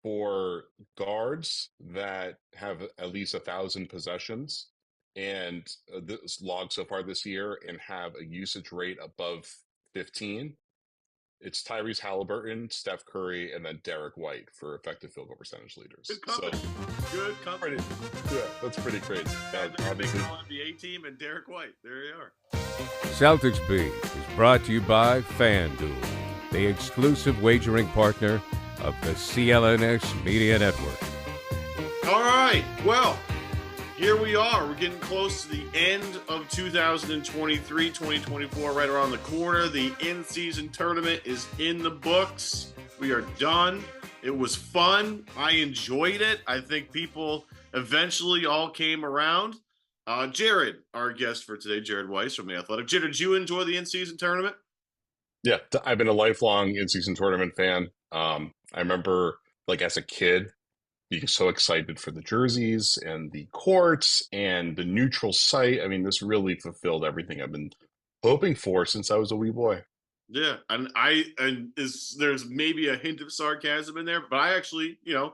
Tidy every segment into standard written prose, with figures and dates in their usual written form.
for guards that have at least 1,000 possessions and this log so far this year and have a usage rate above 15, it's Tyrese Halliburton, Steph Curry, and then Derrick White for effective field goal percentage leaders. Good So company. Good company. pretty, yeah, that's pretty crazy. And Obviously, the NBA team and Derrick White. There you are. Celtics Beat is brought to you by FanDuel, the exclusive wagering partner of the CLNS Media Network. All right. Well, here we are. We're getting close to the end of 2023, 2024, right around the corner. The in-season tournament is in the books. We are done. It was fun. I enjoyed it. I think people eventually all came around. Jared, our guest for today, Jared Weiss from The Athletic. Jared, did you enjoy the in-season tournament? yeah, I've been a lifelong in-season tournament fan. I remember, like as a kid, being so excited for the jerseys and the courts and the neutral site. I mean, this really fulfilled everything I've been hoping for since I was a wee boy. Yeah, there's maybe a hint of sarcasm in there, but I actually, I So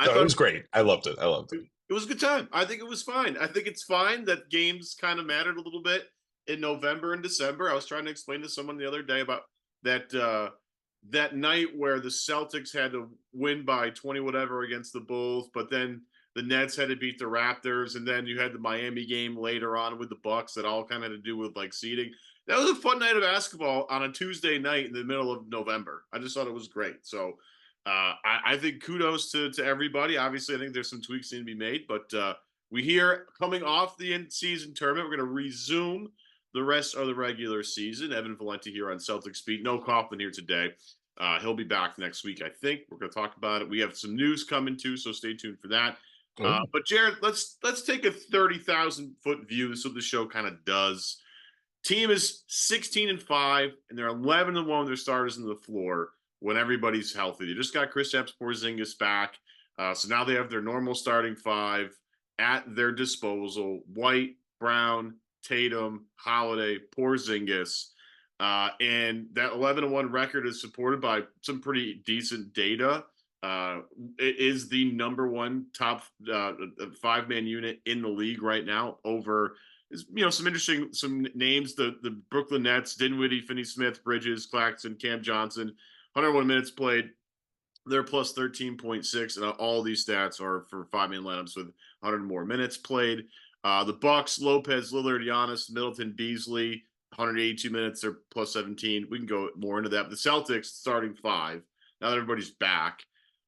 it thought was great. I loved it. I loved it. it was a good time. I think it was fine. I think it's fine that games kind of mattered a little bit in November and December. I was trying to explain to someone the other day about that night where the Celtics had to win by 20 whatever against the Bulls, but then the Nets had to beat the Raptors, and then you had the Miami game later on with the Bucks that all kind of had to do with like seeding. That was a fun night of basketball on a Tuesday night in the middle of November. I just thought it was great. So I think kudos to everybody. Obviously, I think there's some tweaks need to be made, but we here coming off the in-season tournament, we're going to resume the rest of the regular season. Evan Valenti here on Celtics Beat. No Kaufman here today. He'll be back next week, I think. We're going to talk about it. We have some news coming too, so stay tuned for that. But Jared, let's take a 30,000-foot view. This is what the show kind of does. Team is 16-5, and they're 11-1 with their starters on the floor when everybody's healthy. They just got Kristaps Porzingis back, so now they have their normal starting five at their disposal: White, Brown, Tatum, Holiday, Porzingis. And that 11-1 record is supported by some pretty decent data. It is the number one top five-man unit in the league right now. Over, some names: the Brooklyn Nets, Dinwiddie, Finney-Smith, Bridges, Claxton, Cam Johnson. 101 minutes played. They're plus 13.6, and all these stats are for five-man lineups with 100 more minutes played. The Bucks: Lopez, Lillard, Giannis, Middleton, Beasley. 182 minutes, they're plus 17. We can go more into that. But the Celtics starting five. Now that everybody's back.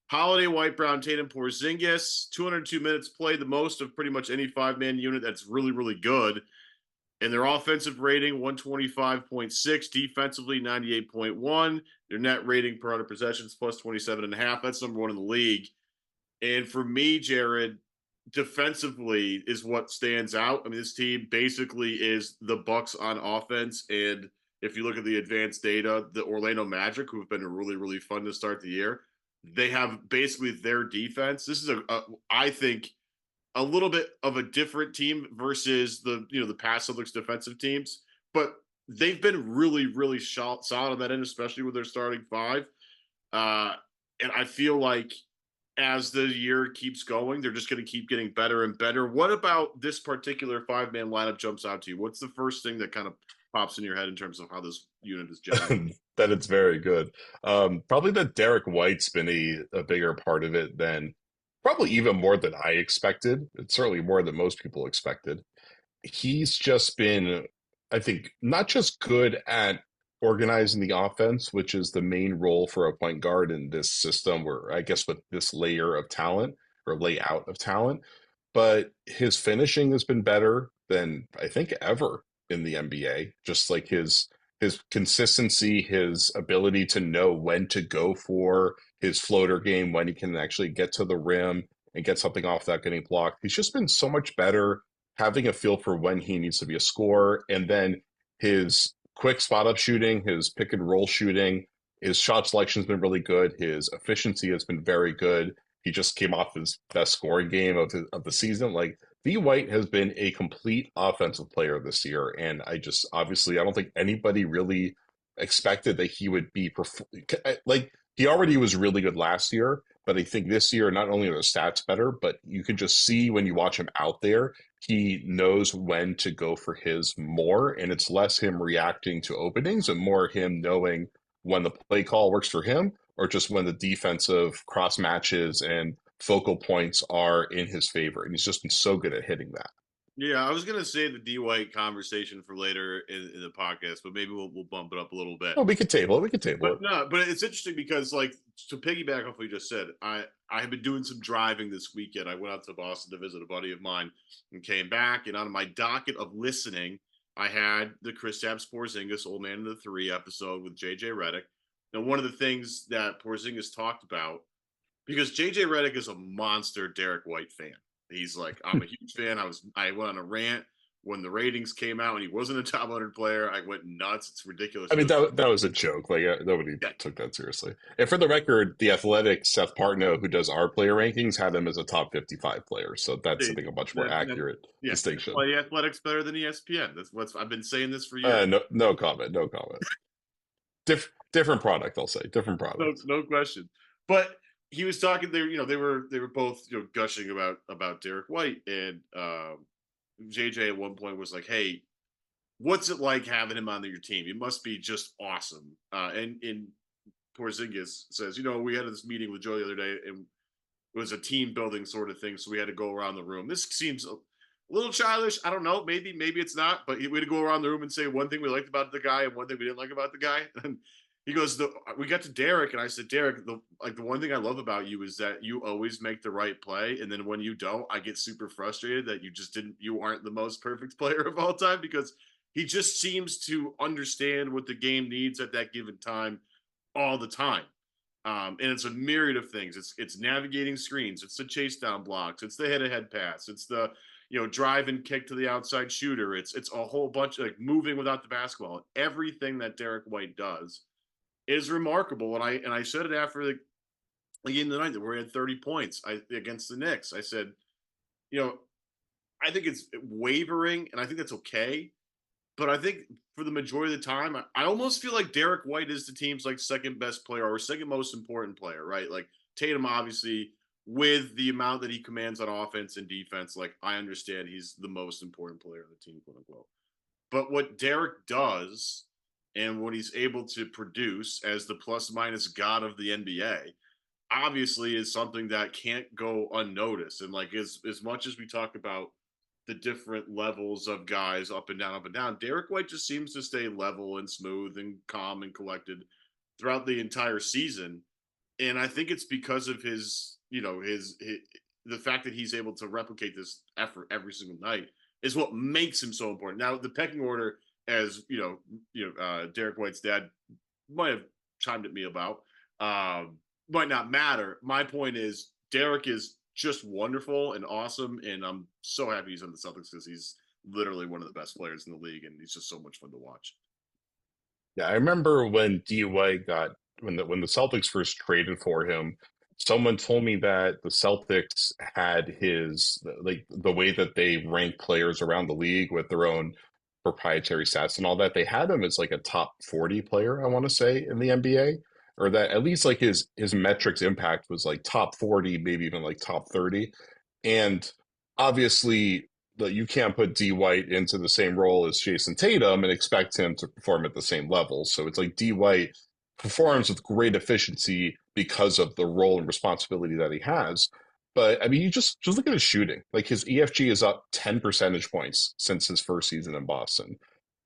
Holiday, White, Brown, Tatum, Porzingis. 202 minutes played, the most of pretty much any five-man unit that's really, really good. And their offensive rating, 125.6. Defensively, 98.1. Their net rating per 100 possessions, plus 27.5. That's number one in the league. And for me, Jared, defensively is what stands out. I mean, this team basically is the Bucks on offense, and if you look at the advanced data, the Orlando Magic, who have been really, really fun to start the year, they have basically their defense. This is I think, a little bit of a different team versus the past Celtics defensive teams, but they've been really, really solid on that end, especially with their starting five. And I feel like as the year keeps going, they're just going to keep getting better and better. What about this particular five-man lineup jumps out to you? What's the first thing that kind of pops in your head in terms of how this unit is gelling? That it's very good. Probably that Derrick White's been a bigger part of it than probably even more than I expected. It's certainly more than most people expected. He's just been, I think, not just good at organizing the offense, which is the main role for a point guard in this system, where I guess with this layer of talent or layout of talent, but his finishing has been better than I think ever in the NBA. Just like his consistency, his ability to know when to go for his floater game, when he can actually get to the rim and get something off without getting blocked. He's just been so much better having a feel for when he needs to be a scorer. And then his quick spot up shooting, his pick and roll shooting, his shot selection has been really good. His efficiency has been very good. He just came off his best scoring game of the season. Like, B. White has been a complete offensive player this year, and obviously I don't think anybody really expected that he would be like, he already was really good last year, But I think this year, not only are the stats better, but you can just see when you watch him out there, he knows when to go for his more. And it's less him reacting to openings and more him knowing when the play call works for him or just when the defensive cross matches and focal points are in his favor. And he's just been so good at hitting that. Yeah, I was gonna say the D White conversation for later in the podcast, but maybe we'll bump it up a little bit. Oh, we could table it. We could table it. No, but it's interesting because, like, to piggyback off what you just said, I have been doing some driving this weekend. I went out to Boston to visit a buddy of mine and came back, and on my docket of listening, I had the Kristaps Porzingis Old Man in the Three episode with JJ Redick. Now, one of the things that Porzingis talked about, because JJ Redick is a monster Derrick White fan. He's like, I'm a huge fan. I went on a rant when the ratings came out and he wasn't a top 100 player. I went nuts. It's ridiculous. I mean, that was a joke. Like, nobody took that seriously. And for the record, the Athletic Seth Partnow, who does our player rankings, had him as a top 55 player. So that's, I think, a much more accurate distinction. Well, the Athletic's better than ESPN. That's what I've been saying this for years. No comment. No comment. Different product, I'll say. Different product. No question. But he was talking there, they were both, gushing about Derrick White, and JJ at one point was like, "Hey, what's it like having him on your team? It must be just awesome." And Porzingis says, "We had this meeting with Joe the other day, and it was a team building sort of thing, so we had to go around the room. This seems a little childish. I don't know. Maybe it's not, but we had to go around the room and say one thing we liked about the guy and one thing we didn't like about the guy." And he goes, we got to Derrick, and I said, "Derrick, the one thing I love about you is that you always make the right play, and then when you don't, I get super frustrated that you aren't the most perfect player of all time," because he just seems to understand what the game needs at that given time all the time. And it's a myriad of things. It's navigating screens, it's the chase down blocks, it's the head-to-head pass, it's the drive and kick to the outside shooter, it's a whole bunch of moving without the basketball. Everything that Derrick White does is remarkable. And I said it after the game of the night where he had 30 points against the Knicks. I said, I think it's wavering, and I think that's okay. But I think for the majority of the time, I almost feel like Derrick White is the team's second best player or second most important player, right? Like Tatum, obviously, with the amount that he commands on offense and defense, I understand he's the most important player on the team, quote unquote. But what Derrick does and what he's able to produce as the plus minus god of the NBA obviously is something that can't go unnoticed. And as much as we talk about the different levels of guys up and down, Derrick White just seems to stay level and smooth and calm and collected throughout the entire season. And I think it's because of his the fact that he's able to replicate this effort every single night is what makes him so important. Now, the pecking order, as Derrick White's dad might have chimed at me about, might not matter. My point is Derrick is just wonderful and awesome, and I'm so happy he's on the Celtics because he's literally one of the best players in the league, and he's just so much fun to watch. Yeah, I remember when D White when the Celtics first traded for him, someone told me that the Celtics had the way that they rank players around the league with their own proprietary stats and all that. They had him as a top 40 player, I want to say, in the NBA, or that at least his metrics impact was top 40, maybe even top 30. And obviously you can't put D White into the same role as Jayson Tatum and expect him to perform at the same level. So it's D White performs with great efficiency because of the role and responsibility that he has. But I mean, you just look at his shooting. His EFG is up 10 percentage points since his first season in Boston.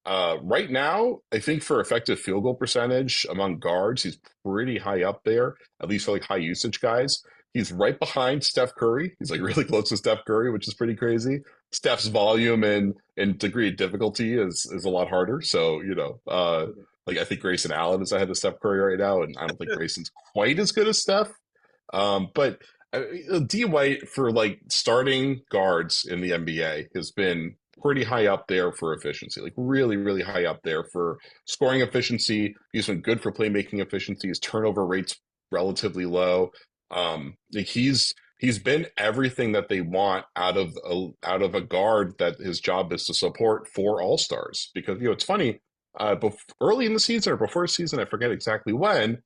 Right now, I think for effective field goal percentage among guards, he's pretty high up there, at least for high usage guys. He's right behind Steph Curry. He's really close to Steph Curry, which is pretty crazy. Steph's volume and degree of difficulty is a lot harder. So, I think Grayson Allen is ahead of Steph Curry right now, and I don't think Grayson's quite as good as Steph. But D White for starting guards in the NBA has been pretty high up there for efficiency, really, really high up there for scoring efficiency. He's been good for playmaking efficiency. His turnover rate's relatively low. He's been everything that they want out of a guard that his job is to support 4 All-Stars. Because it's funny, early in the season or before the season, I forget exactly when,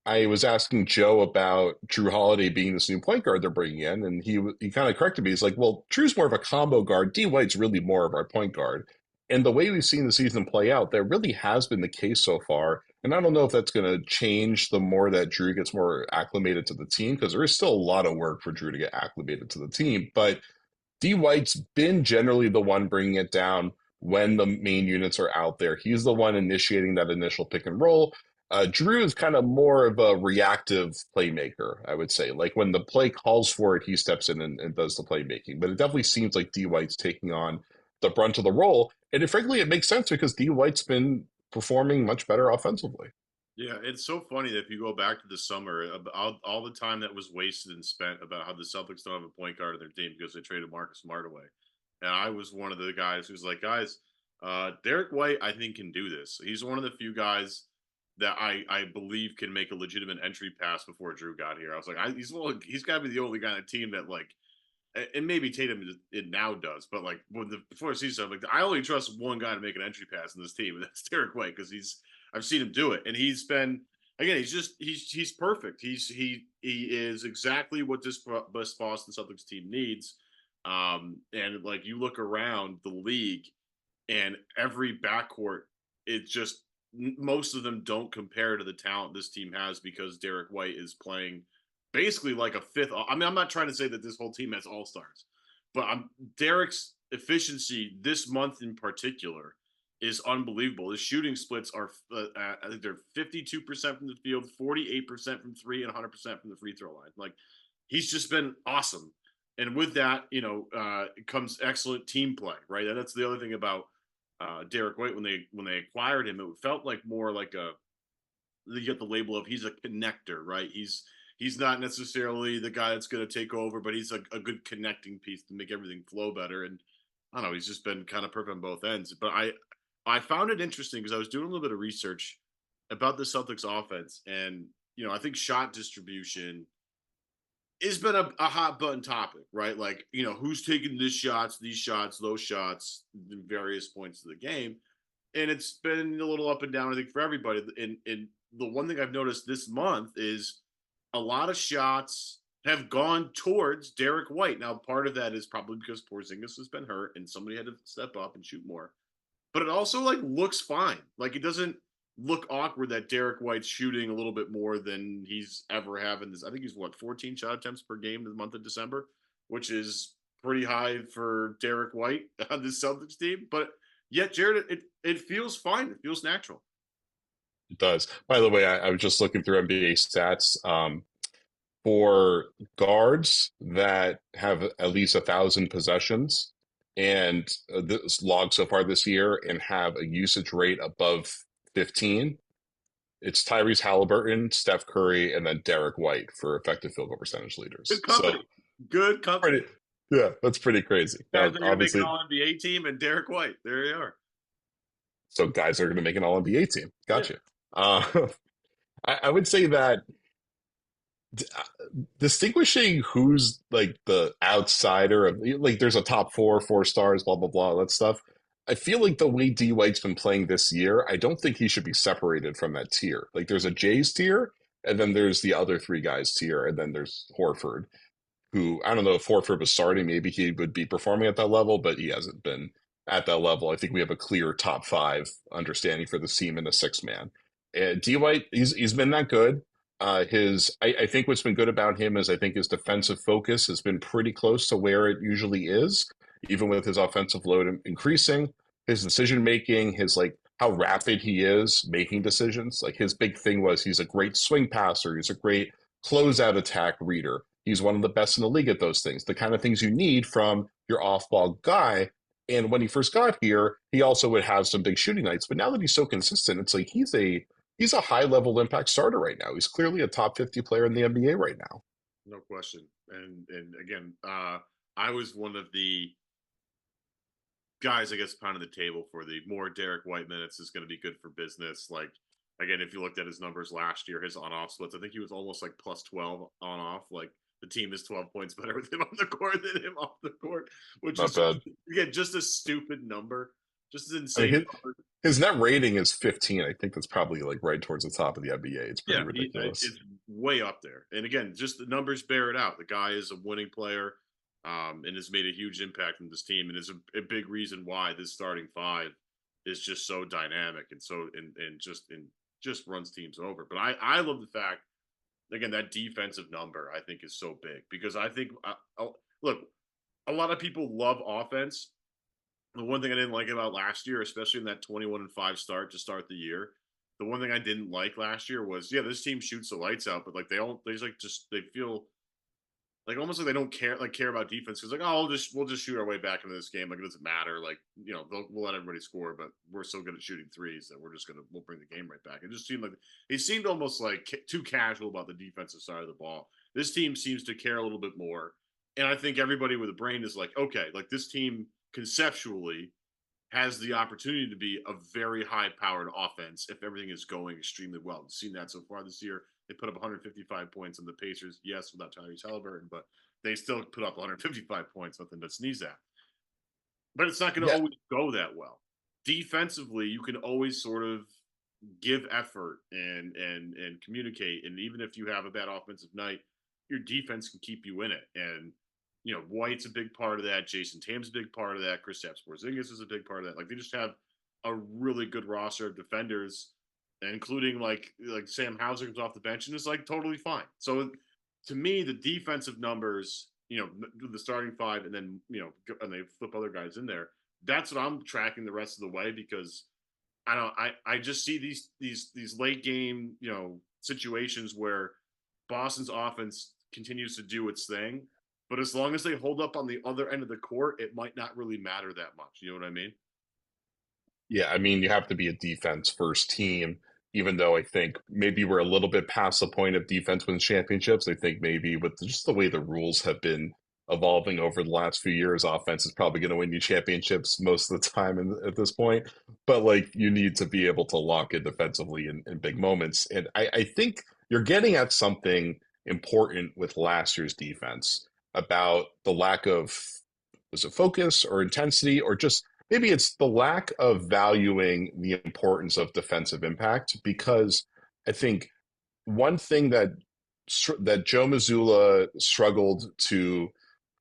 I was asking Joe about Drew Holiday being this new point guard they're bringing in, and he kind of corrected me. He's like, "Well, Drew's more of a combo guard. D White's really more of our point guard." And the way we've seen the season play out, that really has been the case so far. And I don't know if that's going to change the more that Drew gets more acclimated to the team, because there is still a lot of work for Drew to get acclimated to the team. But D White's been generally the one bringing it down when the main units are out there. He's the one initiating that initial pick and roll. Drew is kind of more of a reactive playmaker, I would say. Like when the play calls for it, he steps in and does the playmaking. But it definitely seems like D White's taking on the brunt of the role. And frankly, it makes sense because D White's been performing much better offensively. Yeah, it's so funny that if you go back to the summer, all the time that was wasted and spent about how the Celtics don't have a point guard in their team because they traded Marcus Smart away. And I was one of the guys who's like, guys, Derrick White, I think, can do this. He's one of the few guys that I believe can make a legitimate entry pass before Drew got here. I was like, he's got to be the only guy on the team that, like, and maybe Tatum it now does, but like before the season, I'm like, I only trust one guy to make an entry pass in this team, and that's Derrick White, because I've seen him do it, and he's been, again, he's perfect. He is exactly what this Boston Celtics team needs. And like you look around the league, and every backcourt, it just most of them don't compare to the talent this team has, because Derrick White is playing basically like a fifth. I mean, I'm not trying to say that this whole team has all stars, but Derrick's efficiency this month in particular is unbelievable. His shooting splits are I think they're 52% from the field, 48% from three, and 100% from the free throw line. Like, he's just been awesome. And with that, comes excellent team play, right? And that's the other thing about Derrick White. When they acquired him, it felt like more like you get the label of he's a connector, right? He's not necessarily the guy that's going to take over, but he's a good connecting piece to make everything flow better. And I don't know, he's just been kind of perfect on both ends. But I found it interesting because I was doing a little bit of research about the Celtics offense, and I think shot distribution has been a hot button topic, right? Like, who's taking these shots, those shots, in various points of the game. And it's been a little up and down, I think, for everybody. And the one thing I've noticed this month is a lot of shots have gone towards Derrick White. Now, part of that is probably because Porzingis has been hurt and somebody had to step up and shoot more. But it also, like, looks fine. Like, it doesn't look awkward that Derrick White's shooting a little bit more than he's ever having this. I think he's 14 shot attempts per game in the month of December, which is pretty high for Derrick White on the Celtics team. But yet, Jared, it feels fine. It feels natural. It does. By the way, I was just looking through NBA stats. For guards that have at least 1,000 possessions and this log so far this year and have a usage rate above 15, it's Tyrese Halliburton, Steph Curry, and then Derrick White for effective field goal percentage leaders. Good company. So, good company. Yeah, that's pretty crazy. Guys are going to make an All-NBA team, and Derrick White. There you are. So guys are going to make an All-NBA team. Gotcha. Yeah. I would say that distinguishing who's like the outsider of, like, there's a top 4 stars, blah blah blah, all that stuff. I feel like the way D White's been playing this year, I don't think he should be separated from that tier. Like, there's a Jays tier, and then there's the other 3 guys tier, and then there's Horford, who, I don't know if Horford was starting, maybe he would be performing at that level, but he hasn't been at that level. I think we have a clear top 5 understanding for the team in the 6-man. And D White, he's been that good. I think what's been good about him is I think his defensive focus has been pretty close to where it usually is, even with his offensive load increasing. His decision making, his, like, how rapid he is making decisions. Like, his big thing was he's a great swing passer. He's a great closeout attack reader. He's one of the best in the league at those things, the kind of things you need from your off-ball guy. And when he first got here, he also would have some big shooting nights. But now that he's so consistent, it's like he's a high-level impact starter right now. He's clearly a top 50 player in the NBA right now. No question. And again, I was one of the guys, I guess, pounding the table for the more Derrick White minutes is going to be good for business. Like, again, if you looked at his numbers last year, his on-off splits, I think he was almost like plus 12 on-off. Like, the team is 12 points better with him on the court than him off the court, which Not is, bad. again, just a stupid number. Just an insane number. his net rating is 15. I think that's probably like right towards the top of the NBA. It's pretty Yeah, ridiculous. it's way up there. And again, just the numbers bear it out. The guy is a winning player, and has made a huge impact on this team, and is a big reason why this starting five is just so dynamic and so and just runs teams over. But I love the fact, again, that defensive number I think is so big, because I think look, a lot of people love offense. The one thing I didn't like about last year, especially in that 21-5 start to start the year, the one thing I didn't like last year was, yeah, this team shoots the lights out, but like they feel like almost like they don't care about defense, because like, oh, we'll just shoot our way back into this game, like it doesn't matter, like, you know, we'll let everybody score, but we're so good at shooting threes that we'll bring the game right back. It seemed almost like too casual about the defensive side of the ball. This team seems to care a little bit more, and I think everybody with a brain is like, okay, like this team conceptually has the opportunity to be a very high-powered offense if everything is going extremely well. We've seen that so far this year. They put up 155 points on the Pacers, yes, without Tyrese Halliburton, but they still put up 155 points, nothing to sneeze at. But it's not going to Yeah. always go that well. Defensively, you can always sort of give effort and communicate, and even if you have a bad offensive night, your defense can keep you in it. And you know, White's a big part of that. Jayson Tatum's a big part of that. Kristaps Porzingis is a big part of that. Like, they just have a really good roster of defenders, including like Sam Hauser comes off the bench and is like totally fine. So to me, the defensive numbers, you know, the starting five, and then, you know, and they flip other guys in there. That's what I'm tracking the rest of the way, because I just see these late game, you know, situations where Boston's offense continues to do its thing. But as long as they hold up on the other end of the court, it might not really matter that much. You know what I mean? Yeah, I mean, you have to be a defense first team, even though I think maybe we're a little bit past the point of defense wins championships. I think maybe with just the way the rules have been evolving over the last few years, offense is probably going to win you championships most of the time at this point. But like, you need to be able to lock in defensively in big moments. And I think you're getting at something important with last year's defense about the lack of, was it focus or intensity, or just maybe it's the lack of valuing the importance of defensive impact. Because I think one thing that Joe Mazzulla struggled to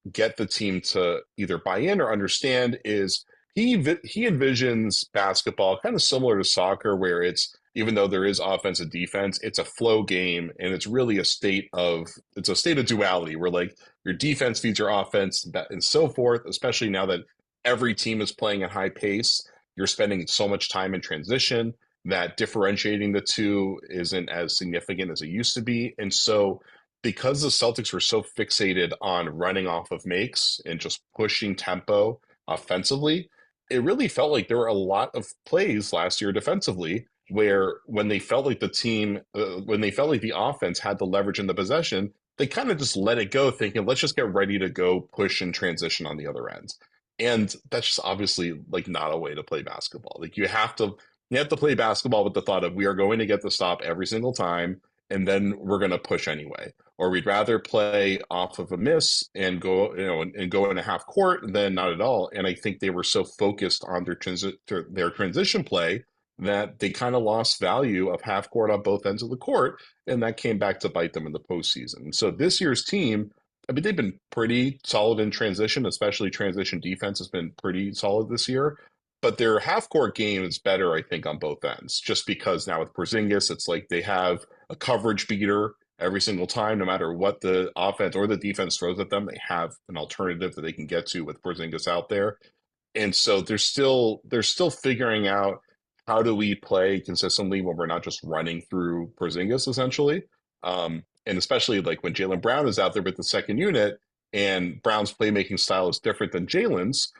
get the team to either buy in or understand is he envisions basketball kind of similar to soccer, where it's, even though there is offense and defense, it's a flow game, and it's really a state of duality, where like your defense feeds your offense and so forth. Especially now that every team is playing at high pace, you're spending so much time in transition that differentiating the two isn't as significant as it used to be. And so, because the Celtics were so fixated on running off of makes and just pushing tempo offensively, it really felt like there were a lot of plays last year defensively where, when they felt like the offense had the leverage in the possession, they kind of just let it go, thinking, let's just get ready to go push and transition on the other end. And that's just obviously like not a way to play basketball. Like, you have to play basketball with the thought of, we are going to get the stop every single time, and then we're going to push anyway. Or we'd rather play off of a miss and go, and go in a half court than not at all. And I think they were so focused on their transition play that they kind of lost value of half court on both ends of the court, and that came back to bite them in the postseason. So this year's team, I mean, they've been pretty solid in transition, especially transition defense has been pretty solid this year. But their half court game is better, I think, on both ends, just because now with Porzingis, it's like they have a coverage beater every single time. No matter what the offense or the defense throws at them, they have an alternative that they can get to with Porzingis out there. And so they're still figuring out, how do we play consistently when we're not just running through Porzingis essentially. And especially like when Jaylen Brown is out there with the second unit, and Brown's playmaking style is different than Jaylen's.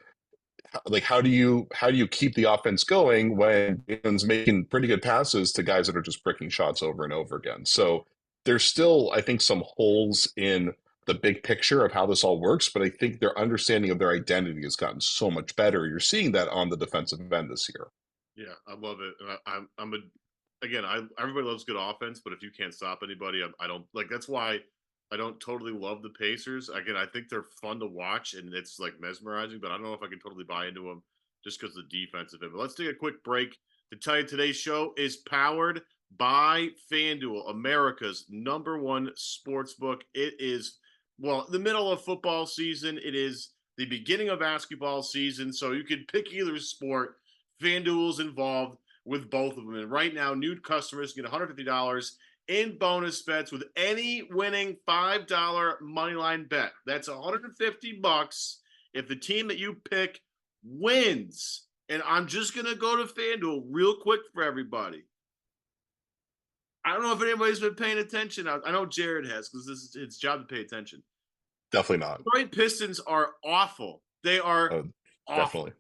Like, how do you keep the offense going when Jaylen's making pretty good passes to guys that are just bricking shots over and over again? So there's still, I think, some holes in the big picture of how this all works, but I think their understanding of their identity has gotten so much better. You're seeing that on the defensive end this year. Yeah, I love it. And everybody loves good offense, but if you can't stop anybody, I don't like. That's why I don't totally love the Pacers. Again, I think they're fun to watch and it's like mesmerizing, but I don't know if I can totally buy into them just because of the defensive end. But let's take a quick break. to tell you today's show is powered by FanDuel, America's #1 sports book. It is, well, the middle of football season. It is the beginning of basketball season, so you can pick either sport. FanDuel's involved with both of them. And right now, new customers get $150 in bonus bets with any winning $5 moneyline bet. That's $150 if the team that you pick wins. And I'm just going to go to FanDuel real quick for everybody. I don't know if anybody's been paying attention. I know Jared has, because this is his job to pay attention. Definitely not. Detroit Pistons are awful. They are awful, definitely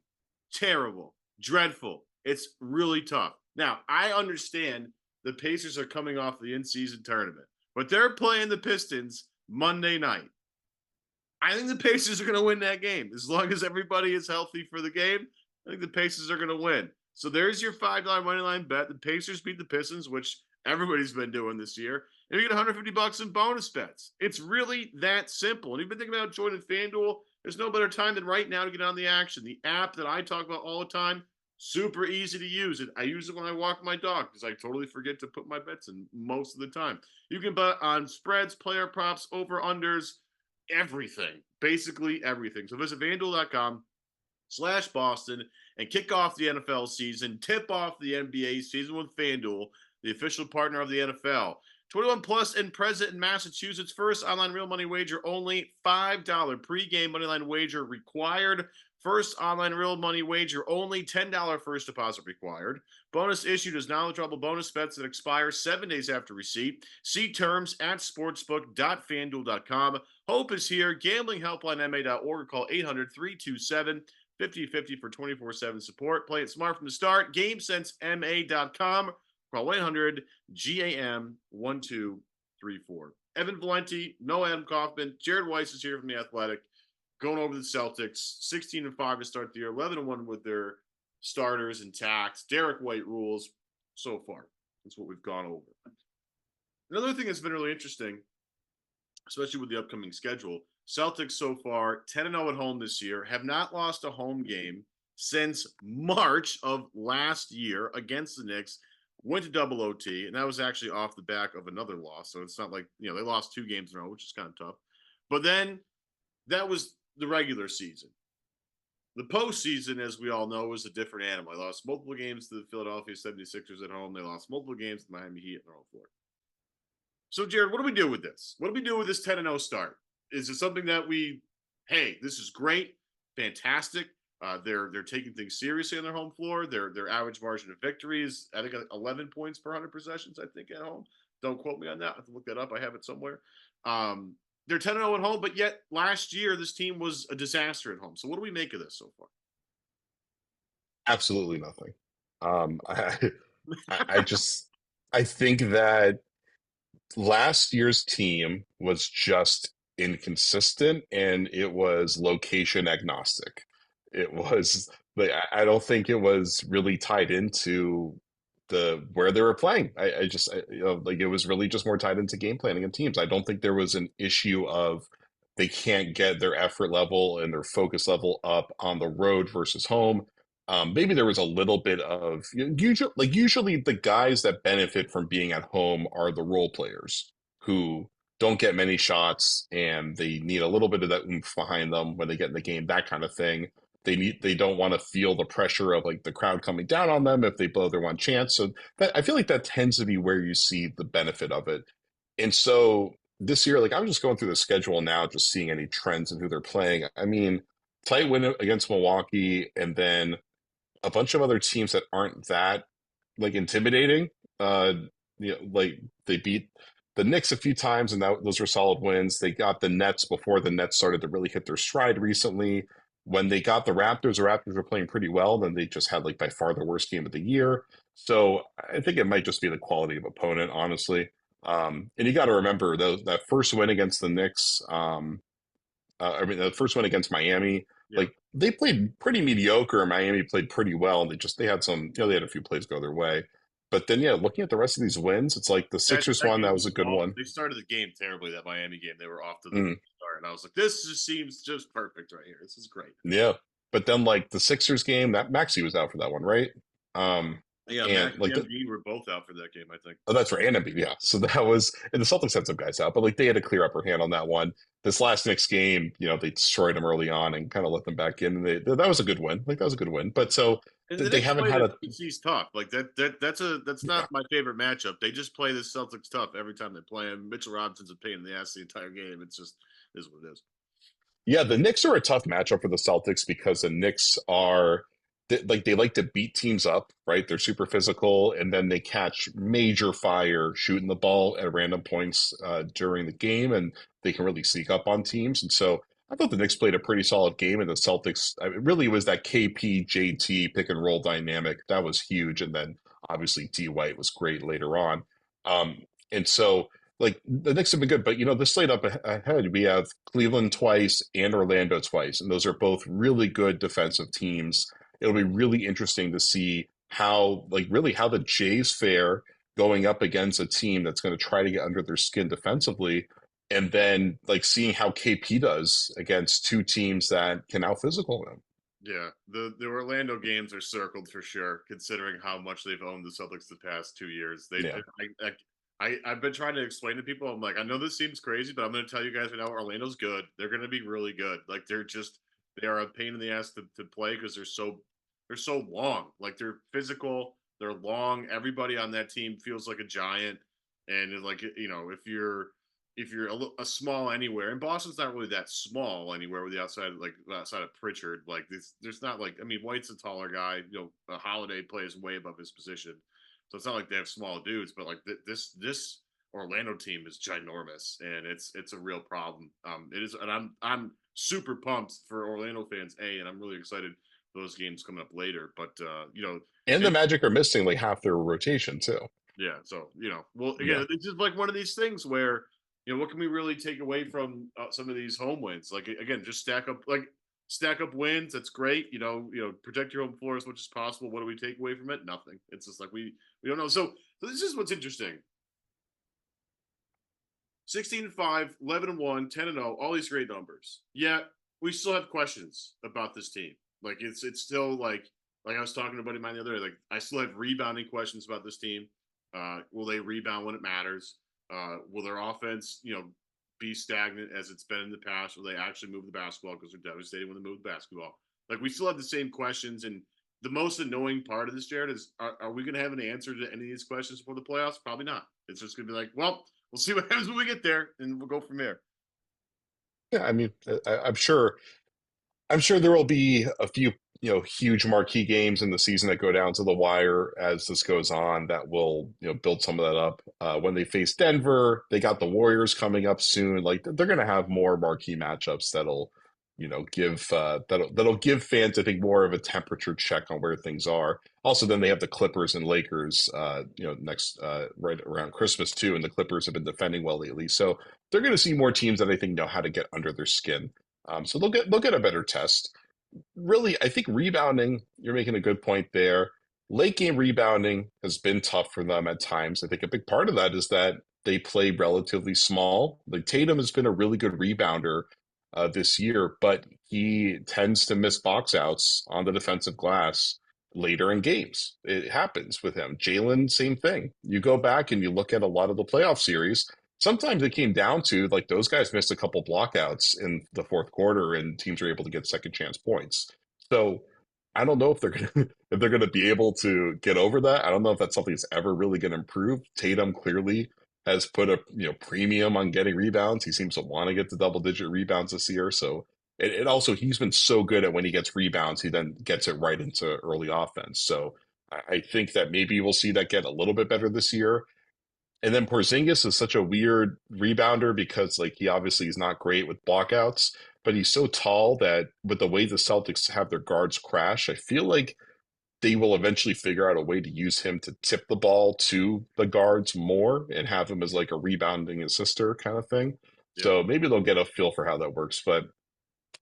terrible, dreadful. It's really tough. Now, I understand the Pacers are coming off the in-season tournament, but they're playing the Pistons Monday night. I think the Pacers are going to win that game. As long as everybody is healthy for the game, I think the Pacers are going to win. So there's your $5 moneyline bet. The Pacers beat the Pistons, which everybody's been doing this year. And you get $150 in bonus bets. It's really that simple. And you've been thinking about joining FanDuel, there's no better time than right now to get on the action. The app that I talk about all the time, super easy to use. I use it when I walk my dog because I totally forget to put my bets in most of the time. You can bet on spreads, player props, over-unders, everything. Basically everything. So visit FanDuel.com/Boston and kick off the NFL season. Tip off the NBA season with FanDuel, the official partner of the NFL. 21 plus and present in Massachusetts. First online real money wager only. $5 pregame moneyline wager required. First online real money wager only. $10 first deposit required. Bonus issued as knowledgeable bonus bets that expire 7 days after receipt. See terms at sportsbook.fanduel.com. Hope is here. Gambling helpline ma.org. Call 800-327-5050 for 24/7 support. Play it smart from the start. GameSenseMA.com. Call 1-800-GAM-1234. Evan Valenti, no Adam Kaufman. Jared Weiss is here from The Athletic. Going over the Celtics, 16-5 to start the year, 11-1 with their starters intact. Derrick White rules so far. That's what we've gone over. Another thing that's been really interesting, especially with the upcoming schedule, Celtics so far 10-0 at home this year, have not lost a home game since March of last year against the Knicks. Went to double OT, and that was actually off the back of another loss. So it's not like, they lost 2 games in a row, which is kind of tough. But then that was the regular season. The postseason, as we all know, was a different animal. They lost multiple games to the Philadelphia 76ers at home. They lost multiple games to the Miami Heat at their home floor. So, Jared, what do we do with this? What do we do with this 10-0 start? Is it something that hey, this is great, fantastic? They're taking things seriously on their home floor. Their average margin of victory is, I think, 11 points per 100 possessions, I think, at home. Don't quote me on that. I have to look that up. I have it somewhere. They're 10-0 at home, but yet last year this team was a disaster at home. So what do we make of this so far? absolutely nothing. I think that last year's team was just inconsistent and it was location agnostic. It was like, I don't think it was really tied into where they were playing. Like it was really just more tied into game planning of teams. I don't think there was an issue of they can't get their effort level and their focus level up on the road versus home. Maybe there was a little bit of usually the guys that benefit from being at home are the role players who don't get many shots and they need a little bit of that oomph behind them when they get in the game, that kind of thing. They don't want to feel the pressure of like the crowd coming down on them if they blow their one chance. So I feel like that tends to be where you see the benefit of it. And so this year, like I'm just going through the schedule now, just seeing any trends in who they're playing. I mean, tight win against Milwaukee and then a bunch of other teams that aren't that like intimidating. Like they beat the Knicks a few times, and those were solid wins. They got the Nets before the Nets started to really hit their stride recently. When they got the Raptors were playing pretty well. Then they just had like by far the worst game of the year. So I think it might just be the quality of opponent, honestly. And you got to remember that first win against the Knicks. The first one against Miami, like they played pretty mediocre and Miami played pretty well. And they had some, they had a few plays go their way. But then, looking at the rest of these wins, it's like the Sixers one, that was a good one. They started the game terribly, that Miami game. They were off to the start. And I was like, this just seems just perfect right here. This is great. Yeah. But then like the Sixers game, that Maxey was out for that one, right? Yeah, And Max like and Embiid were both out for that game, I think. oh, that's right, and Embiid, yeah. So that was, and the Celtics had some guys out, but like they had a clear upper hand on that one. This last Knicks game, they destroyed them early on and kind of let them back in. And that was a good win. Like that was a good win. But so And the they Knicks haven't play had the a Celtics tough. Like that's yeah. not my favorite matchup. They just play the Celtics tough every time they play him. Mitchell Robinson's a pain in the ass the entire game. It's just is what it is. Yeah, the Knicks are a tough matchup for the Celtics because the Knicks are they like to beat teams up, right? They're super physical, and then they catch major fire shooting the ball at random points during the game, and they can really sneak up on teams. And so I thought the Knicks played a pretty solid game, and the Celtics it really was that KP JT pick and roll dynamic that was huge, and then obviously D White was great later on. And so like the Knicks have been good, but the slate up ahead, we have Cleveland twice and Orlando twice, and those are both really good defensive teams. It'll be really interesting to see how the Jays fare going up against a team that's going to try to get under their skin defensively, and then like seeing how KP does against two teams that can out physical them. Yeah, the Orlando games are circled for sure, considering how much they've owned the Celtics the past 2 years. Yeah, I've been trying to explain to people. I'm like, I know this seems crazy, but I'm going to tell you guys right now, Orlando's good. They're going to be really good. Like they are a pain in the ass to play because they're so long. Like they're physical, they're long. Everybody on that team feels like a giant, and like if you're a small anywhere, and Boston's not really that small anywhere with the outside of Pritchard. Like there's not like, I mean, White's a taller guy. Holiday plays way above his position, so it's not like they have small dudes. But like this Orlando team is ginormous, and it's a real problem. It is, and I'm super pumped for Orlando fans. And I'm really excited for those games coming up later. But and the and Magic are missing like half their rotation too. yeah, so well, Yeah. again, it's just like one of these things where what can we really take away from some of these home wins? Like again, just stack up wins. That's great. Protect your home floor as much as possible. What do we take away from it? Nothing. It's just like we don't know. So this is what's interesting. 16-5, 11-1, 10-0, all these great numbers. Yet we still have questions about this team. Like it's still like I was talking to a buddy of mine the other day. Like I still have rebounding questions about this team. Will they rebound when it matters? Will their offense, be stagnant as it's been in the past? Will they actually move the basketball because they're devastating when they move the basketball? Like we still have the same questions, and the most annoying part of this, Jared, is are we going to have an answer to any of these questions before the playoffs? Probably not. It's just going to be like, well, we'll see what happens when we get there, and we'll go from there. Yeah, I mean, I'm sure. I'm sure there will be a few, huge marquee games in the season that go down to the wire as this goes on that will, build some of that up. When they face Denver, they got the Warriors coming up soon. Like they're going to have more marquee matchups that'll, give that'll give fans, I think, more of a temperature check on where things are. Also, then they have the Clippers and Lakers, next right around Christmas too, and the Clippers have been defending well lately, so they're going to see more teams that I think know how to get under their skin. So they'll get a better test. Really, I think rebounding, you're making a good point there. Late game rebounding has been tough for them at times. I think a big part of that is that they play relatively small. Like Tatum has been a really good rebounder this year, but he tends to miss box outs on the defensive glass later in games. It happens with him. Jaylen, same thing. You go back and you look at a lot of the playoff series, sometimes it came down to like those guys missed a couple blockouts in the fourth quarter and teams were able to get second chance points. So I don't know if they're gonna if they're gonna be able to get over that. I don't know if that's something that's ever really gonna improve. Tatum clearly has put a premium on getting rebounds. He seems to want to get to double digit rebounds this year. So it also he's been so good at when he gets rebounds, he then gets it right into early offense. So I think that maybe we'll see that get a little bit better this year. And then Porzingis is such a weird rebounder because like he obviously is not great with blockouts, but he's so tall that with the way the Celtics have their guards crash, I feel like they will eventually figure out a way to use him to tip the ball to the guards more and have him as like a rebounding assister kind of thing. Yeah. So maybe they'll get a feel for how that works. But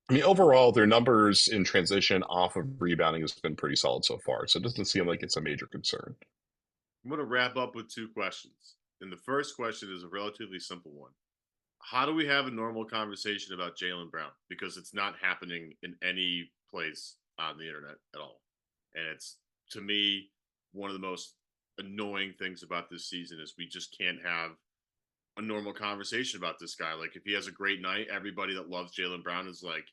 I mean, overall, their numbers in transition off of rebounding has been pretty solid so far. So it doesn't seem like it's a major concern. I'm going to wrap up with two questions. And the first question is a relatively simple one. How do we have a normal conversation about Jaylen Brown? Because it's not happening in any place on the internet at all. And it's, to me, one of the most annoying things about this season is we just can't have a normal conversation about this guy. Like if he has a great night, everybody that loves Jaylen Brown is like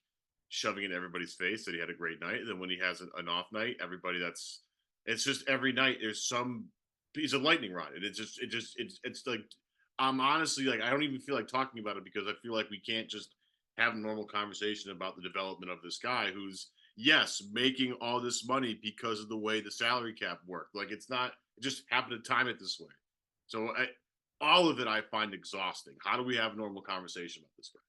shoving it in everybody's face that he had a great night. And then when he has an off night, everybody it's just every night there's some piece of lightning rod. And it's like I'm honestly like I don't even feel like talking about it because I feel like we can't just have a normal conversation about the development of this guy who's yes making all this money because of the way the salary cap worked. Like it's not it just happened to time it this way. So all of it I find exhausting. How do we have a normal conversation about this guy?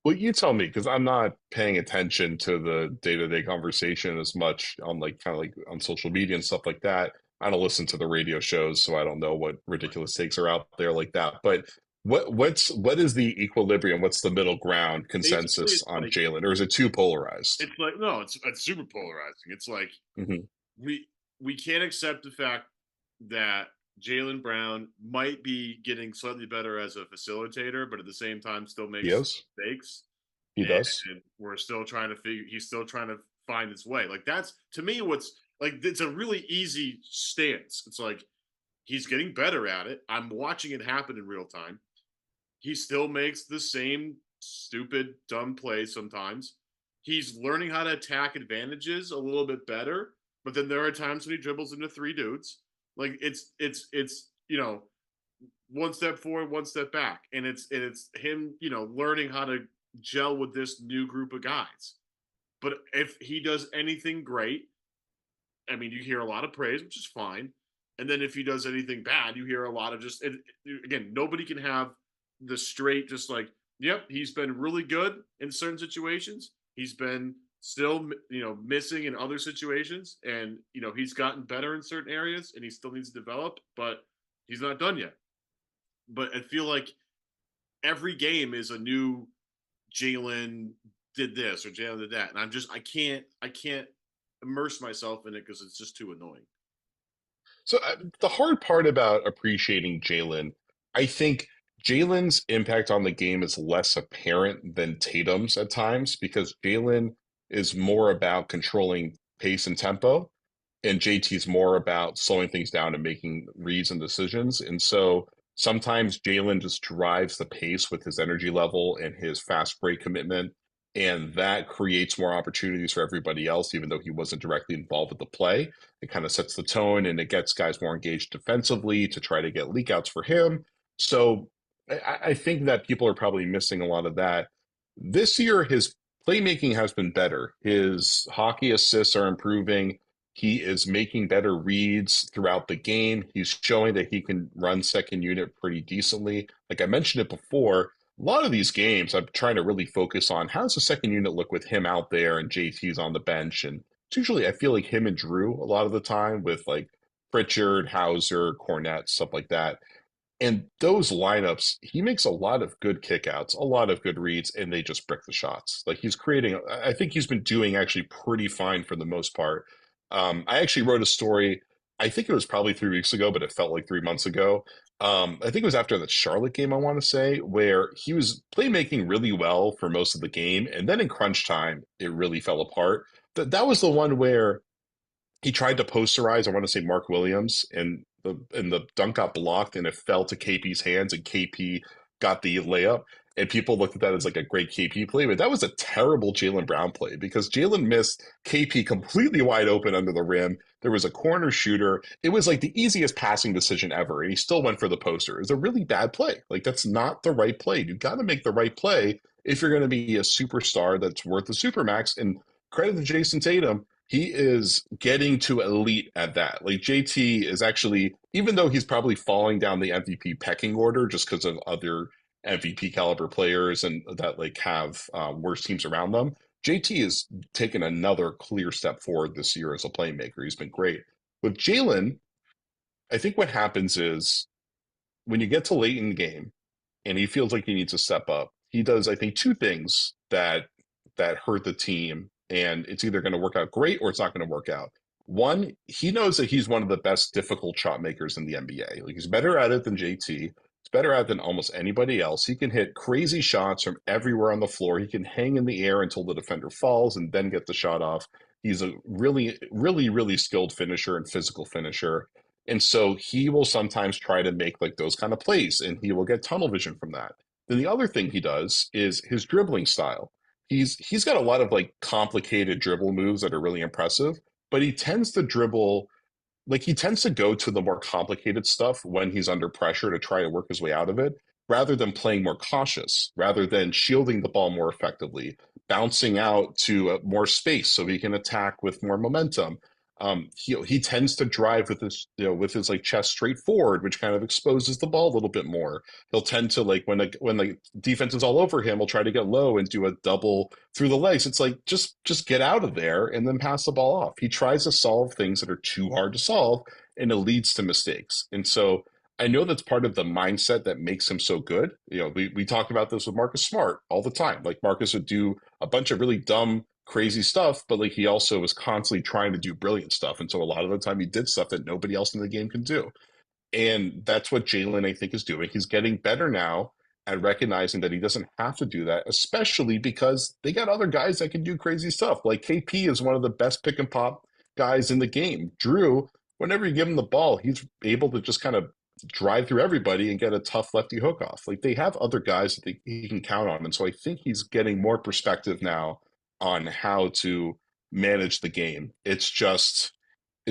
Well, you tell me, because I'm not paying attention to the day-to-day conversation as much on like kind of like on social media and stuff like that. I don't listen to the radio shows, so I don't know what ridiculous takes are out there like that. But what is the equilibrium? What's the middle ground Basically, consensus it's on like Jaylen, or is it too polarized? it's like no, it's super polarizing. It's like Hmm. we we can't accept the fact that Jaylen Brown might be getting slightly better as a facilitator, but at the same time still He makes is. mistakes. He does. And we're still trying to figure he's still trying to find his way. Like that's to me what's like it's a really easy stance. It's like he's getting better at it. I'm watching it happen in real time. He still makes the same stupid, dumb plays sometimes. He's learning how to attack advantages a little bit better, but then there are times when he dribbles into three dudes. Like it's one step forward, one step back, and it's him learning how to gel with this new group of guys. But if he does anything great, I mean, you hear a lot of praise, which is fine. And then if he does anything bad, you hear a lot of again, nobody can have the straight, just like, yep, he's been really good in certain situations. He's been still, missing in other situations. And, he's gotten better in certain areas and he still needs to develop, but he's not done yet. But I feel like every game is a new Jaylen did this or Jaylen did that. And I can't immerse myself in it because it's just too annoying. So the hard part about appreciating Jaylen, I think Jaylen's impact on the game is less apparent than Tatum's at times because Jaylen is more about controlling pace and tempo, and JT's more about slowing things down and making reads and decisions. And so sometimes Jaylen just drives the pace with his energy level and his fast break commitment. And that creates more opportunities for everybody else, even though he wasn't directly involved with the play. It kind of sets the tone and it gets guys more engaged defensively to try to get leak outs for him. So I think that people are probably missing a lot of that. This year, his playmaking has been better. His hockey assists are improving. He is making better reads throughout the game. He's showing that he can run second unit pretty decently. Like I mentioned it before, a lot of these games, I'm trying to really focus on how does the second unit look with him out there and JT's on the bench. And it's usually, I feel like him and Drew a lot of the time with like Pritchard, Hauser, Cornette, stuff like that. And those lineups, he makes a lot of good kickouts, a lot of good reads, and they just brick the shots. Like he's creating, I think he's been doing actually pretty fine for the most part. I actually wrote a story, I think it was probably 3 weeks ago, but it felt like 3 months ago. I think it was after the Charlotte game, I want to say, where he was playmaking really well for most of the game. And then in crunch time, it really fell apart. That was the one where he tried to posterize, I want to say Mark Williams, and the dunk got blocked and it fell to KP's hands and KP got the layup. And people looked at that as like a great KP play, but that was a terrible Jaylen Brown play because Jaylen missed KP completely wide open under the rim. There was a corner shooter. It was like the easiest passing decision ever, and he still went for the poster. It was a really bad play. Like that's not the right play. You got to make the right play if you're going to be a superstar that's worth the supermax. And credit to Jayson Tatum, he is getting to elite at that. Like JT is actually, even though he's probably falling down the MVP pecking order just because of other MVP caliber players and that like have worse teams around them, JT has taken another clear step forward this year as a playmaker. He's been great. With Jaylen, I think what happens is when you get to late in the game and he feels like he needs to step up, he does, I think, two things that hurt the team, and it's either going to work out great or it's not going to work out. One, he knows that he's one of the best difficult shot makers in the NBA. Like he's better at it than JT. He's better at it than almost anybody else. He can hit crazy shots from everywhere on the floor. He can hang in the air until the defender falls and then get the shot off. He's a really, really, really skilled finisher and physical finisher. And so he will sometimes try to make like those kind of plays and he will get tunnel vision from that. Then the other thing he does is his dribbling style. He's got a lot of like complicated dribble moves that are really impressive, but he tends to dribble like he tends to go to the more complicated stuff when he's under pressure to try to work his way out of it rather than playing more cautious, rather than shielding the ball more effectively, bouncing out to more space so he can attack with more momentum. He tends to drive with his with his like chest straight forward, which kind of exposes the ball a little bit more. He'll tend to like when the defense is all over him, he'll try to get low and do a double through the legs. It's like just get out of there and then pass the ball off. He tries to solve things that are too hard to solve, and it leads to mistakes. And so I know that's part of the mindset that makes him so good. We talked about this with Marcus Smart all the time. Like Marcus would do a bunch of really dumb, crazy stuff, but like he also was constantly trying to do brilliant stuff. And so a lot of the time he did stuff that nobody else in the game can do. And that's what Jaylen, I think, is doing. He's getting better now at recognizing that he doesn't have to do that, especially because they got other guys that can do crazy stuff. Like KP is one of the best pick and pop guys in the game. Drew, whenever you give him the ball, he's able to just kind of drive through everybody and get a tough lefty hook off. Like they have other guys that he can count on. And so I think he's getting more perspective now on how to manage the game. It's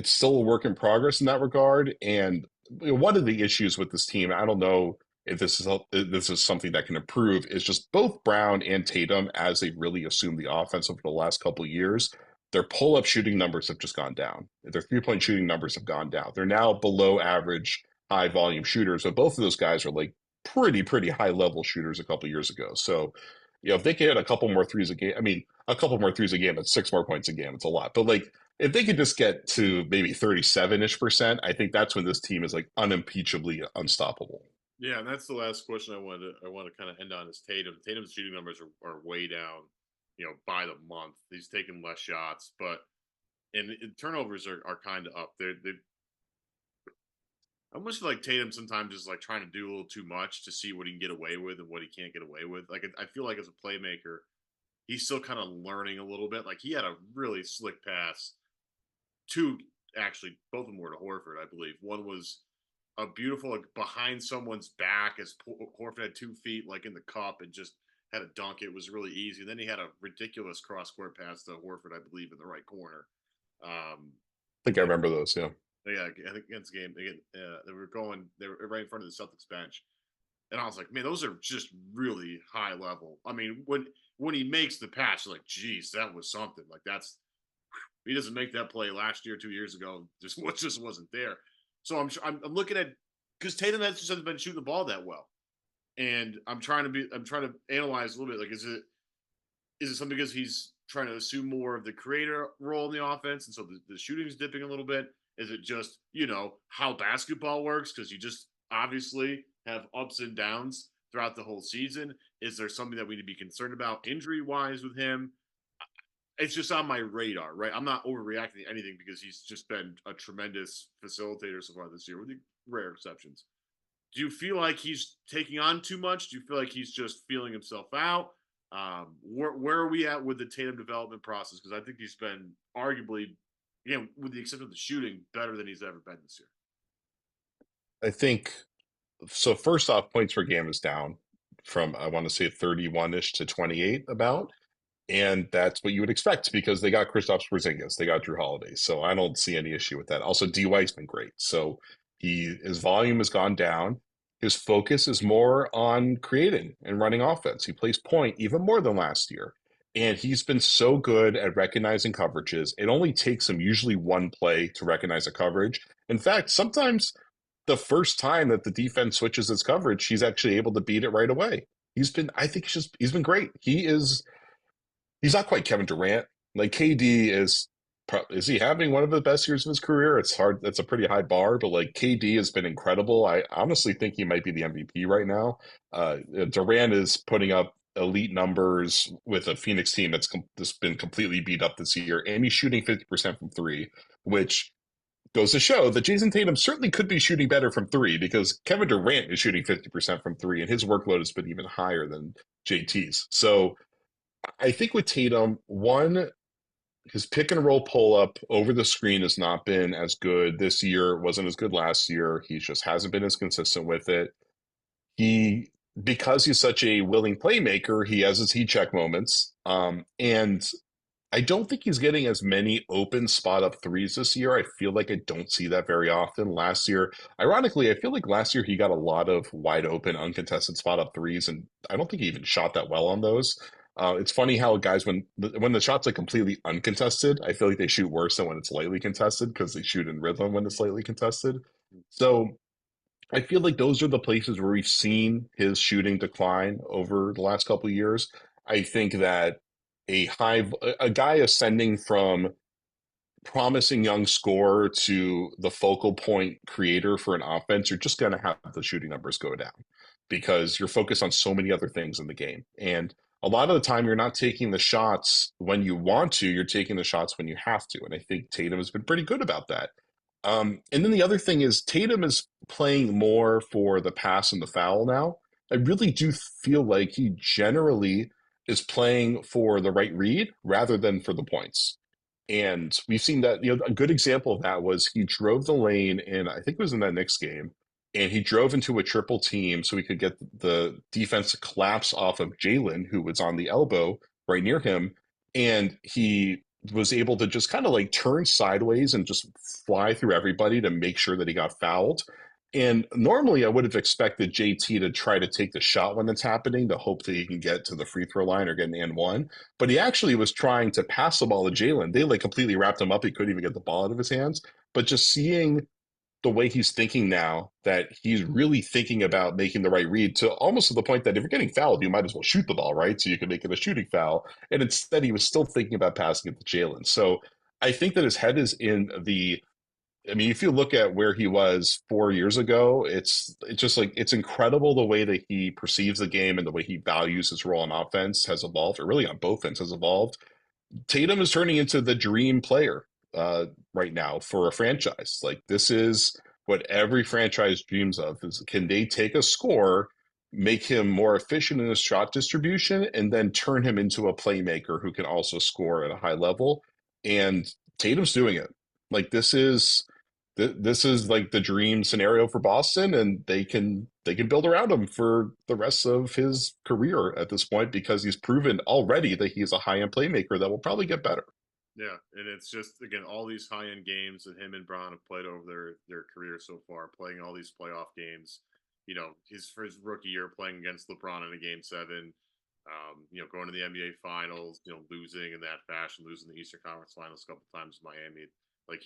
still a work in progress in that regard. And one of the issues with this team, I don't know if this is something that can improve, is just both Brown and Tatum, as they really assumed the offense over the last couple of years, their pull-up shooting numbers have just gone down. Their three-point shooting numbers have gone down. They're now below average high volume shooters, but both of those guys are like pretty high level shooters a couple of years ago. So, if they could hit a couple more threes a game, I mean, a couple more threes a game, it's 6 more points a game. It's a lot. But like, if they could just get to maybe 37-ish%, I think that's when this team is like unimpeachably unstoppable. Yeah, and that's the last question I want to kind of end on is Tatum. Tatum's shooting numbers are way down, by the month. He's taking less shots, but and turnovers are kind of up. They I almost feel like Tatum sometimes is like trying to do a little too much to see what he can get away with and what he can't get away with. Like I feel like as a playmaker, he's still kind of learning a little bit. Like he had a really slick pass to actually both of them were to Horford, I believe. One was a beautiful like behind someone's back as Horford had 2 feet like in the cup and just had a dunk. It was really easy. And then he had a ridiculous cross court pass to Horford, I believe, in the right corner. I think I remember those. Yeah. Yeah, I think against the game, they were right in front of the Celtics bench, and I was like, man, those are just really high level. I mean, when he makes the pass, you're like, geez, that was something. Like he doesn't make that play last year, 2 years ago, just wasn't there. So I'm looking at because Tatum hasn't been shooting the ball that well, and I'm trying to analyze a little bit. Like, is it something because he's trying to assume more of the creator role in the offense, and so the shooting's dipping a little bit? Is it just, how basketball works? Because you just obviously have ups and downs throughout the whole season. Is there something that we need to be concerned about injury-wise with him? It's just on my radar, right? I'm not overreacting to anything because he's just been a tremendous facilitator so far this year, with the rare exceptions. Do you feel like he's taking on too much? Do you feel like he's just feeling himself out? Where are we at with the Tatum development process? Because I think he's been arguably, with the exception of the shooting, better than he's ever been this year. I think so. First off, points per game is down from, I want to say 31-ish to 28 about. And that's what you would expect because they got Kristaps Porzingis, they got Drew Holiday. So I don't see any issue with that. Also, D-White's been great. So his volume has gone down. His focus is more on creating and running offense. He plays point even more than last year. And he's been so good at recognizing coverages. It only takes him usually one play to recognize a coverage. In fact, sometimes the first time that the defense switches its coverage, he's actually able to beat it right away. He's been great. He's not quite Kevin Durant. Like KD is he having one of the best years of his career? It's hard. That's a pretty high bar, but like KD has been incredible. I honestly think he might be the MVP right now. Durant is putting up elite numbers with a Phoenix team that's been completely beat up this year, and he's shooting 50% from three, which goes to show that Jayson Tatum certainly could be shooting better from three because Kevin Durant is shooting 50% from three, and his workload has been even higher than JT's. So I think with Tatum, one, his pick and roll pull up over the screen has not been as good this year. It wasn't as good last year. He just hasn't been as consistent with it. He, because he's such a willing playmaker, he has his heat check moments. And I don't think he's getting as many open spot up threes this year. I feel like I don't see that very often. Last year, ironically, I feel like last year he got a lot of wide open, uncontested spot up threes, and I don't think he even shot that well on those. It's funny how guys, when the shots are completely uncontested, I feel like they shoot worse than when it's lightly contested because they shoot in rhythm when it's lightly contested. So I feel like those are the places where we've seen his shooting decline over the last couple of years. I think that a guy ascending from promising young scorer to the focal point creator for an offense, you're just going to have the shooting numbers go down because you're focused on so many other things in the game. And a lot of the time, you're not taking the shots when you want to, you're taking the shots when you have to. And I think Tatum has been pretty good about that. And then the other thing is Tatum is playing more for the pass and the foul now. I really do feel like he generally is playing for the right read rather than for the points. And we've seen that, a good example of that was he drove the lane in, I think it was in that Knicks game, and he drove into a triple team so he could get the defense to collapse off of Jaylen, who was on the elbow right near him. And he was able to just kind of like turn sideways and just fly through everybody to make sure that he got fouled. And normally I would have expected JT to try to take the shot when that's happening to hope that he can get to the free throw line or get an and one. But he actually was trying to pass the ball to Jaylen. They like completely wrapped him up. He couldn't even get the ball out of his hands. But just seeing the way he's thinking now, that he's really thinking about making the right read to almost to the point that if you're getting fouled, you might as well shoot the ball, right? So you can make it a shooting foul. And instead he was still thinking about passing it to Jaylen. So I think that his head is in if you look at where he was 4 years ago, it's just like it's incredible the way that he perceives the game and the way he values his role on offense has evolved, or really on both ends has evolved. Tatum is turning into the dream player right now for a franchise. Like this is what every franchise dreams of: is can they take a scorer, make him more efficient in his shot distribution, and then turn him into a playmaker who can also score at a high level. And Tatum's doing it. Like this is like the dream scenario for Boston, and they can build around him for the rest of his career at this point because he's proven already that he's a high-end playmaker that will probably get better. Yeah, and it's just, again, all these high-end games that him and Brown have played over their career so far, playing all these playoff games. For his rookie year playing against LeBron in a Game 7, going to the NBA Finals, losing in that fashion, losing the Eastern Conference Finals a couple times in Miami. Like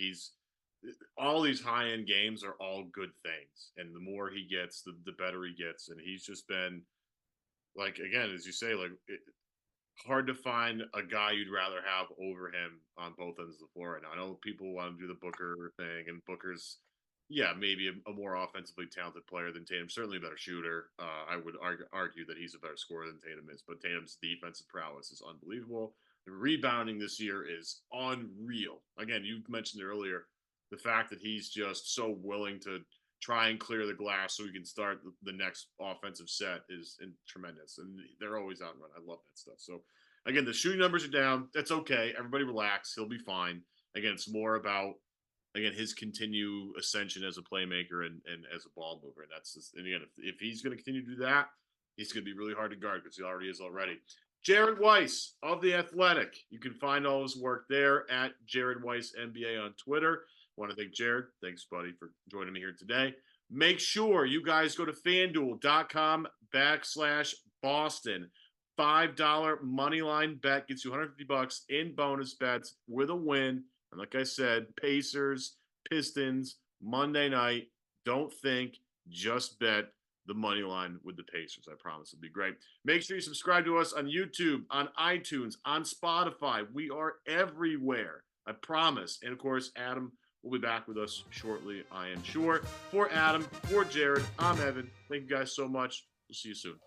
all these high-end games are all good things, and the more he gets, the better he gets. And he's just been, like, again, as you say, like hard to find a guy you'd rather have over him on both ends of the floor right now. I know people want to do the Booker thing, and Booker's, maybe a more offensively talented player than Tatum, certainly a better shooter. I would argue that he's a better scorer than Tatum is, but Tatum's defensive prowess is unbelievable. The rebounding this year is unreal. Again, you mentioned earlier, the fact that he's just so willing to try and clear the glass so he can start the next offensive set is tremendous. And they're always out and run. I love that stuff. So, again, the shooting numbers are down. That's okay. Everybody relax. He'll be fine. Again, it's more about, his continued ascension as a playmaker and as a ball mover. And that's just, and again, if he's going to continue to do that, he's going to be really hard to guard because he already is already. Jared Weiss of The Athletic. You can find all his work there at Jared Weiss NBA on Twitter. I want to thank Jared. Thanks, buddy, for joining me here today. Make sure you guys go to FanDuel.com/Boston. $5 money line bet gets you $150 in bonus bets with a win. And like I said, Pacers, Pistons, Monday night. Don't think, just bet the money line with the Pacers. I promise it'll be great. Make sure you subscribe to us on YouTube, on iTunes, on Spotify. We are everywhere. I promise. And of course, Adam will be back with us shortly, I am sure. For Adam, for Jared, I'm Evan. Thank you guys so much. We'll see you soon.